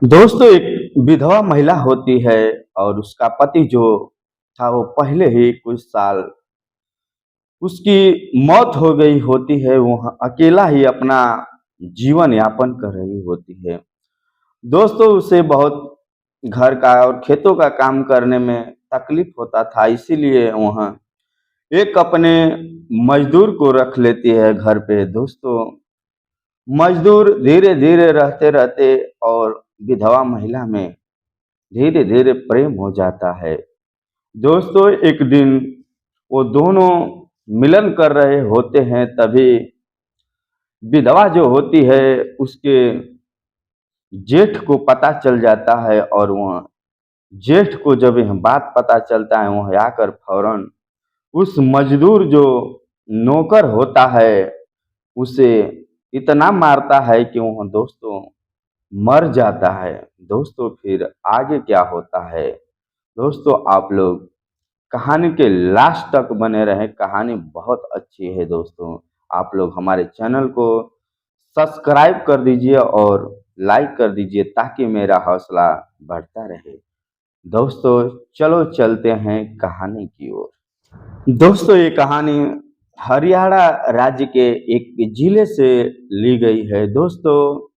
दोस्तों एक विधवा महिला होती है और उसका पति जो था वो पहले ही कुछ साल उसकी मौत हो गई होती है। वो अकेला ही अपना जीवन यापन कर रही होती है। दोस्तों उसे बहुत घर का और खेतों का काम करने में तकलीफ होता था, इसीलिए वह एक अपने मजदूर को रख लेती है घर पे। दोस्तों मजदूर धीरे धीरे रहते रहते और विधवा महिला में धीरे धीरे प्रेम हो जाता है। दोस्तों एक दिन वो दोनों मिलन कर रहे होते हैं, तभी विधवा जो होती है उसके जेठ को पता चल जाता है। और वह जेठ को जब यह बात पता चलता है, वह आकर फौरन उस मजदूर जो नौकर होता है उसे इतना मारता है कि वह दोस्तों मर जाता है। दोस्तों फिर आगे क्या होता है, दोस्तों आप लोग कहानी के लास्ट तक बने रहें। कहानी बहुत अच्छी है दोस्तों। आप लोग हमारे चैनल को सब्सक्राइब कर दीजिए और लाइक कर दीजिए ताकि मेरा हौसला बढ़ता रहे। दोस्तों चलो चलते हैं कहानी की ओर। दोस्तों ये कहानी हरियाणा राज्य के एक जिले से ली गई है। दोस्तों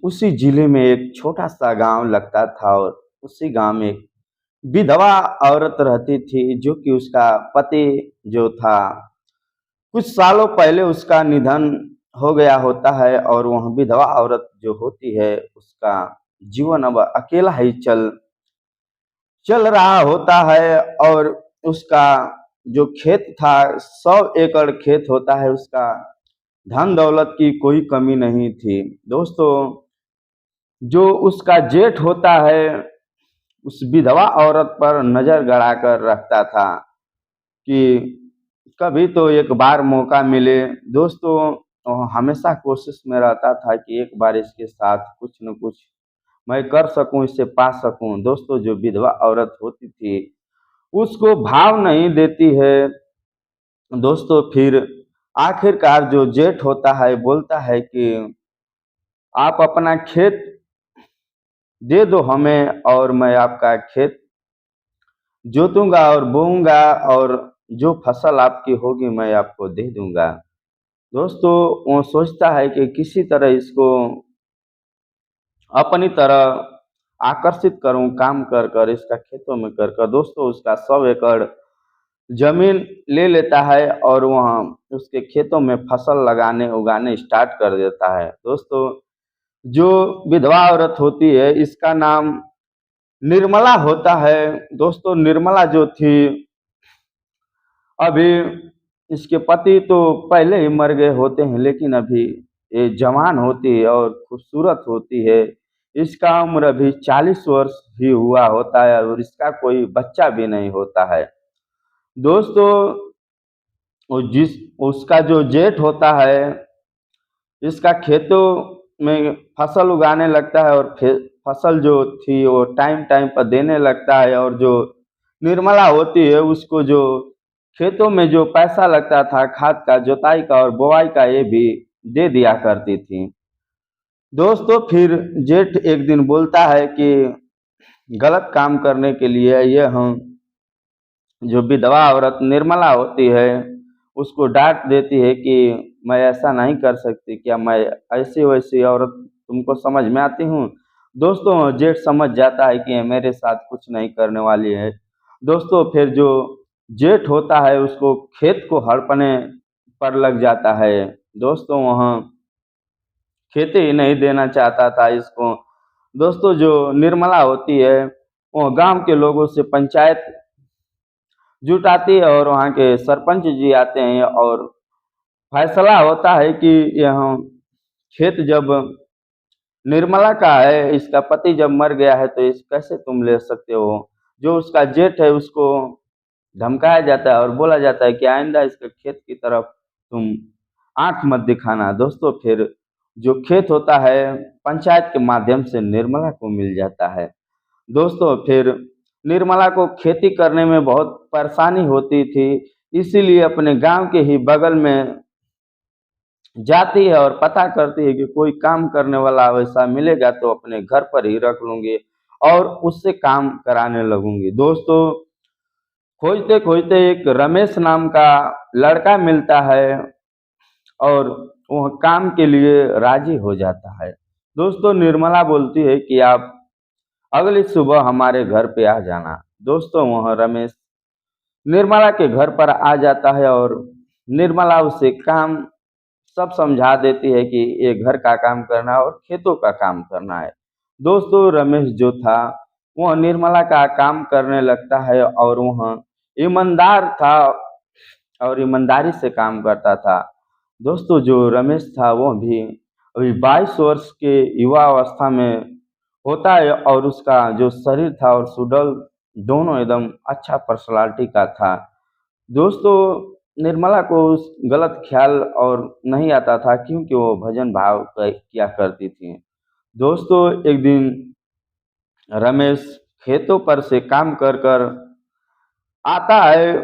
उसी जिले में एक छोटा सा गांव लगता था और उसी गांव में एक विधवा औरत रहती थी, जो कि उसका पति जो था कुछ सालों पहले उसका निधन हो गया होता है। और वह विधवा औरत जो होती है उसका जीवन अब अकेला ही चल चल रहा होता है। और उसका जो खेत था 100 एकड़ खेत होता है, उसका धन दौलत की कोई कमी नहीं थी। दोस्तों जो उसका जेठ होता है उस विधवा औरत पर नजर गड़ा कर रखता था कि कभी तो एक बार मौका मिले। दोस्तों वह हमेशा कोशिश में रहता था कि एक बार इसके साथ कुछ न कुछ मैं कर सकूं, इसे पा सकूं। दोस्तों जो विधवा औरत होती थी उसको भाव नहीं देती है। दोस्तों फिर आखिरकार जो जेठ होता है बोलता है कि आप अपना खेत दे दो हमें और मैं आपका खेत जोतूंगा और बोऊंगा और जो फसल आपकी होगी मैं आपको दे दूंगा। दोस्तों वो सोचता है कि किसी तरह इसको अपनी तरह आकर्षित करूं, काम कर कर इसका खेतों में कर कर। दोस्तों उसका 100 एकड़ जमीन ले लेता है और वहाँ उसके खेतों में फसल लगाने उगाने स्टार्ट कर देता है। दोस्तों जो विधवा औरत होती है इसका नाम निर्मला होता है। दोस्तों निर्मला जो थी अभी इसके पति तो पहले ही मर गए होते हैं, लेकिन अभी ये जवान होती है और खूबसूरत होती है। इसका उम्र अभी 40 वर्ष ही हुआ होता है और इसका कोई बच्चा भी नहीं होता है। दोस्तों वो जिस उसका जो जेठ होता है इसका खेतों में फसल उगाने लगता है और फसल जो थी वो टाइम टाइम पर देने लगता है। और जो निर्मला होती है उसको जो खेतों में जो पैसा लगता था खाद का, जोताई का और बुआई का, ये भी दे दिया करती थी। दोस्तों फिर जेठ एक दिन बोलता है कि गलत काम करने के लिए ये हम जो विधवा औरत निर्मला होती है उसको डांट देती है कि मैं ऐसा नहीं कर सकती, क्या मैं ऐसी वैसी औरत तुमको समझ में आती हूँ। दोस्तों जेठ समझ जाता है कि ये मेरे साथ कुछ नहीं करने वाली है। दोस्तों फिर जो जेठ होता है उसको खेत को हड़पने पर लग जाता है। दोस्तों वहाँ खेती ही नहीं देना चाहता था इसको। दोस्तों जो निर्मला होती है वो गांव के लोगों से पंचायत जुटाती है और वहाँ के सरपंच जी आते हैं और फैसला होता है कि यह खेत जब निर्मला का है, इसका पति जब मर गया है, तो इस कैसे तुम ले सकते हो। जो उसका जेठ है उसको धमकाया जाता है और बोला जाता है कि आइंदा इसके खेत की तरफ तुम आंख मत दिखाना। दोस्तों फिर जो खेत होता है पंचायत के माध्यम से निर्मला को मिल जाता है। दोस्तों फिर निर्मला को खेती करने में बहुत परेशानी होती थी, इसीलिए अपने गांव के ही बगल में जाती है और पता करती है कि कोई काम करने वाला वैसा मिलेगा तो अपने घर पर ही रख लूंगी और उससे काम कराने लगूंगी। दोस्तों, खोजते खोजते एक रमेश नाम का लड़का मिलता है और वह काम के लिए राजी हो जाता है। दोस्तों, निर्मला बोलती है कि आप अगली सुबह हमारे घर पे आ जाना। दोस्तों, वह रमेश निर्मला के घर पर आ जाता है और निर्मला उसे काम सब समझा देती है कि ये घर का काम करना है और खेतों का काम करना है। दोस्तों, रमेश जो था वह निर्मला का काम करने लगता है और वह ईमानदार था और ईमानदारी से काम करता था। दोस्तों, जो रमेश था वह भी अभी 22 वर्ष के युवा अवस्था में होता है और उसका जो शरीर था और सुडौल दोनों एकदम अच्छा पर्सनालिटी का था। दोस्तों, निर्मला को उस गलत ख्याल और नहीं आता था क्योंकि वो भजन भाव किया करती थी। दोस्तों, एक दिन रमेश खेतों पर से काम कर कर आता है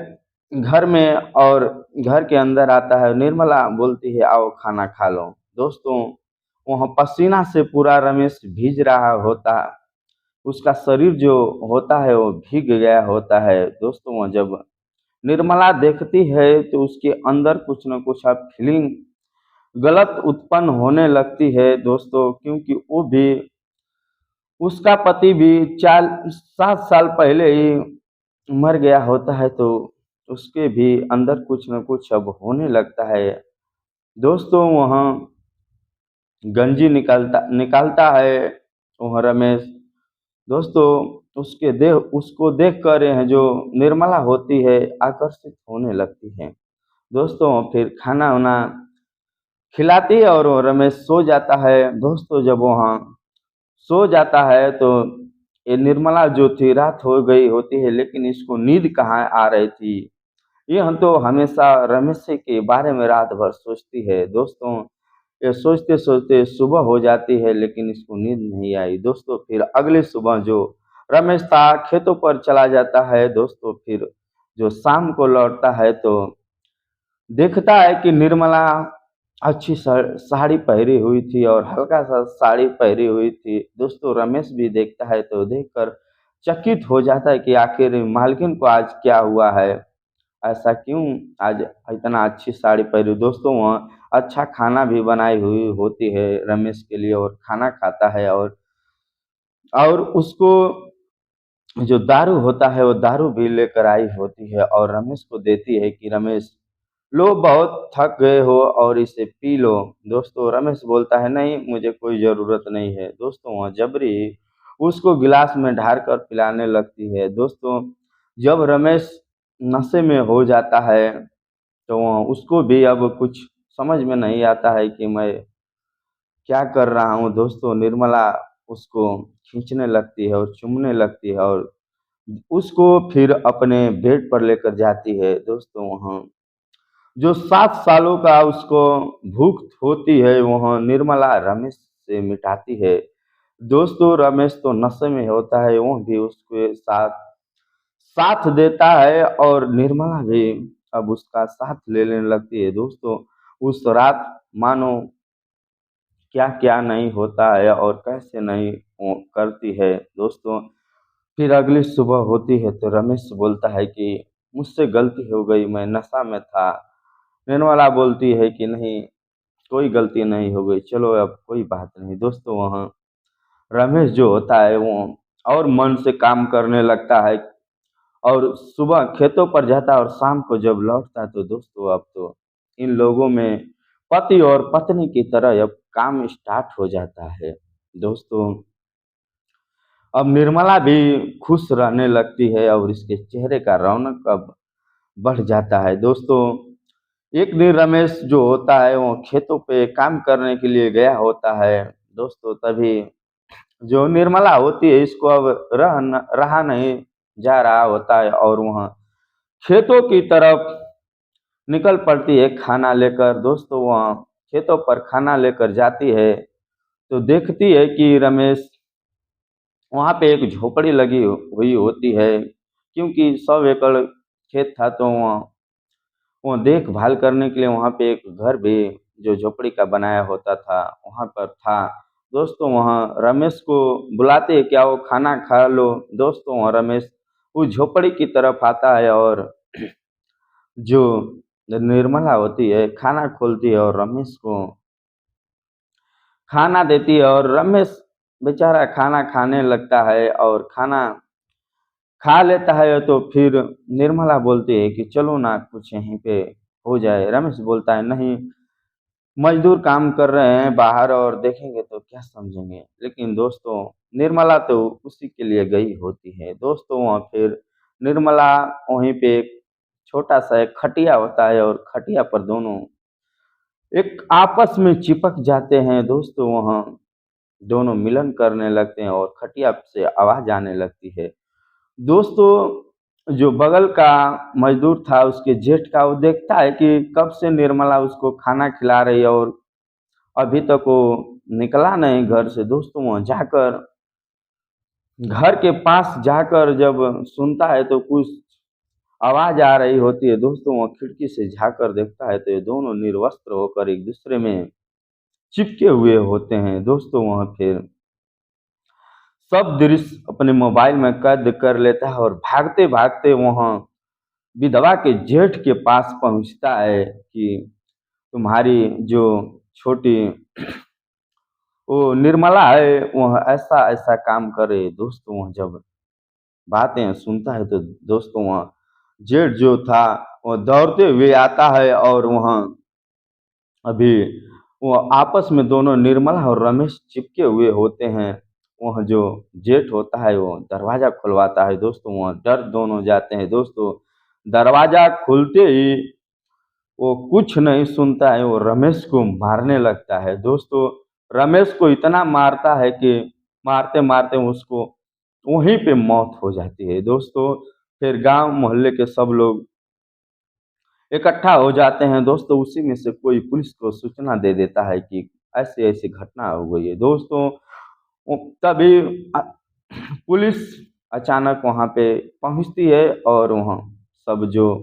घर में और घर के अंदर आता है। निर्मला बोलती है आओ खाना खा लो। दोस्तों, वह पसीना से पूरा रमेश भीग रहा होता, उसका शरीर जो होता है वो भीग गया होता है। दोस्तों, वह जब निर्मला देखती है तो उसके अंदर कुछ न कुछ अब फीलिंग गलत उत्पन्न होने लगती है। दोस्तों, क्योंकि वो भी उसका पति भी 4-7 साल पहले ही मर गया होता है तो उसके भी अंदर कुछ न कुछ अब होने लगता है। दोस्तों, वहाँ गंजी निकालता निकालता है वह रमेश। दोस्तों, उसको देख कर यह जो निर्मला होती है आकर्षित होने लगती है। दोस्तों, फिर खाना वाना खिलाती है और वो रमेश सो जाता है। दोस्तों, जब वहाँ सो जाता है तो ये निर्मला जो थी रात हो गई होती है लेकिन इसको नींद कहाँ आ रही थी। यह तो हमेशा रमेश के बारे में रात भर सोचती है। दोस्तों, ये सोचते सोचते सुबह हो जाती है लेकिन इसको नींद नहीं आई। दोस्तों, फिर अगली सुबह जो रमेश था खेतों पर चला जाता है। दोस्तों, फिर जो शाम को लौटता है तो देखता है कि निर्मला अच्छी साड़ी पहरी हुई थी और हल्का सा साड़ी पहरी हुई थी। दोस्तों, रमेश भी देखता है तो देखकर चकित हो जाता है कि आखिर मालकिन को आज क्या हुआ है, ऐसा क्यों आज इतना अच्छी साड़ी पहनी। दोस्तों, वह अच्छा खाना भी बनाई हुई होती है रमेश के लिए और खाना खाता है और उसको जो दारू होता है वो दारू भी लेकर आई होती है और रमेश को देती है कि रमेश लो, बहुत थक गए हो और इसे पी लो। दोस्तों, रमेश बोलता है नहीं, मुझे कोई ज़रूरत नहीं है। दोस्तों, वह जबरी उसको गिलास में ढार कर पिलाने लगती है। दोस्तों, जब रमेश नशे में हो जाता है तो वह उसको भी अब कुछ समझ में नहीं आता है कि मैं क्या कर रहा हूँ। दोस्तों, निर्मला उसको खींचने लगती है और चूमने लगती है और उसको फिर अपने बेड पर लेकर जाती है। दोस्तों, वहाँ जो 7 सालों का उसको भूख होती है वह निर्मला रमेश से मिटाती है। दोस्तों, रमेश तो नशे में होता है, वह भी उसके साथ साथ देता है और निर्मला भी अब उसका साथ लेने लगती है। दोस्तों, उस रात मानो क्या क्या नहीं होता है और कैसे नहीं वो करती है। दोस्तों, फिर अगली सुबह होती है तो रमेश बोलता है कि मुझसे गलती हो गई, मैं नशा में था। निर्मला बोलती है कि नहीं, कोई गलती नहीं हो गई, चलो अब कोई बात नहीं। दोस्तों, वहाँ रमेश जो होता है वो और मन से काम करने लगता है और सुबह खेतों पर जाता है और शाम को जब लौटता है तो दोस्तों अब तो इन लोगों में पति और पत्नी की तरह अब काम स्टार्ट हो जाता है। दोस्तों, अब निर्मला भी खुश रहने लगती है और इसके चेहरे का रौनक अब बढ़ जाता है। दोस्तों, एक दिन रमेश जो होता है वो खेतों पे काम करने के लिए गया होता है। दोस्तों, तभी जो निर्मला होती है इसको अब रहा नहीं जा रहा होता है और वह खेतों की तरफ निकल पड़ती है खाना लेकर। दोस्तों, वह खेतों पर खाना लेकर जाती है तो देखती है कि रमेश वहाँ पे एक झोपड़ी लगी हुई होती है क्योंकि 100 एकड़ खेत था तो वह देखभाल करने के लिए वहाँ पे एक घर भी जो झोपड़ी का बनाया होता था वहाँ पर था। दोस्तों वहाँ रमेश को बुलाते हैं, क्या वो खाना खा लो। दोस्तों वहाँ रमेश उस झोपड़ी की तरफ आता है और जो निर्मला होती है खाना खोलती है और रमेश को खाना देती है और रमेश बेचारा खाना खाने लगता है और खाना खा लेता है। तो फिर निर्मला बोलती है कि चलो ना कुछ यहीं पे हो जाए। रमेश बोलता है नहीं, मजदूर काम कर रहे हैं बाहर और देखेंगे तो क्या समझेंगे। लेकिन दोस्तों निर्मला तो उसी के लिए गई होती है। दोस्तों वहाँ फिर निर्मला वहीं पे एक छोटा सा एक खटिया होता है और खटिया पर दोनों एक आपस में चिपक जाते हैं। दोस्तों वहाँ दोनों मिलन करने लगते हैं और खटिया से आवाज आने लगती है। दोस्तों जो बगल का मजदूर था उसके जेठ का, वो देखता है कि कब से निर्मला उसको खाना खिला रही है और अभी तक वो निकला नहीं घर से। दोस्तों वहाँ जाकर घर के पास जाकर जब सुनता है तो कुछ आवाज आ रही होती है। दोस्तों वहाँ खिड़की से झाँक देखता है तो ये दोनों निर्वस्त्र होकर एक दूसरे में चिपके हुए होते हैं। दोस्तों वहाँ फिर सब दृश्य अपने मोबाइल में कैद कर लेता है और भागते भागते वहाँ विधवा के जेठ के पास पहुंचता है कि तुम्हारी जो छोटी वो निर्मला है वह ऐसा ऐसा काम करे। दोस्तों वह जब बातें सुनता है तो दोस्तों वह जेठ जो था वह दौड़ते हुए आता है और वहाँ अभी वो आपस में दोनों निर्मला और रमेश चिपके हुए होते हैं। वह जो जेठ होता है वो दरवाजा खुलवाता है। दोस्तों वह डर दोनों जाते हैं। दोस्तों दरवाजा खुलते ही वो कुछ नहीं सुनता है, वो रमेश को मारने लगता है। दोस्तों रमेश को इतना मारता है कि मारते मारते उसको वहीं पे मौत हो जाती है। दोस्तों फिर गांव मोहल्ले के सब लोग इकट्ठा हो जाते हैं। दोस्तों उसी में से कोई पुलिस को सूचना दे देता है कि ऐसी ऐसी घटना हो गई है। दोस्तों तभी पुलिस अचानक वहाँ पे पहुँचती है और वहाँ सब जो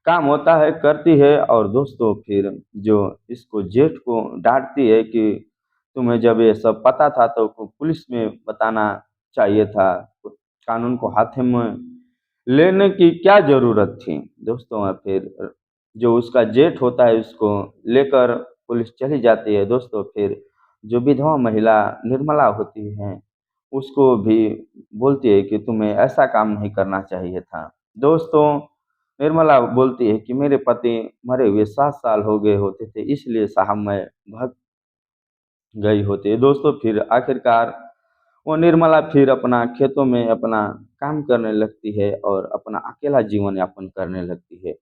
काम होता है करती है। और दोस्तों फिर जो इसको जेठ को डांटती है कि तुम्हें जब ये सब पता था तो पुलिस में बताना चाहिए था, कानून को हाथ में लेने की क्या जरूरत थी। दोस्तों फिर जो उसका जेठ होता है उसको लेकर पुलिस चली जाती है। दोस्तों फिर जो विधवा महिला निर्मला होती है उसको भी बोलती है कि तुम्हें ऐसा काम नहीं करना चाहिए था। दोस्तों निर्मला बोलती है कि मेरे पति मरे हुए 7 साल हो गए होते थे, इसलिए साहब मैं भाग गई होती है। दोस्तों फिर आखिरकार वो निर्मला फिर अपना खेतों में अपना काम करने लगती है और अपना अकेला जीवन यापन करने लगती है।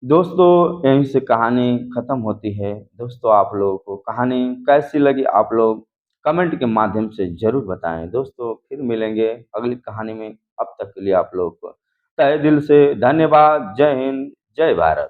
दोस्तों यहीं से कहानी खत्म होती है। दोस्तों आप लोगों को कहानी कैसी लगी आप लोग कमेंट के माध्यम से जरूर बताएं। दोस्तों फिर मिलेंगे अगली कहानी में। अब तक के लिए आप लोग को तहे दिल से धन्यवाद। जय हिंद, जय भारत।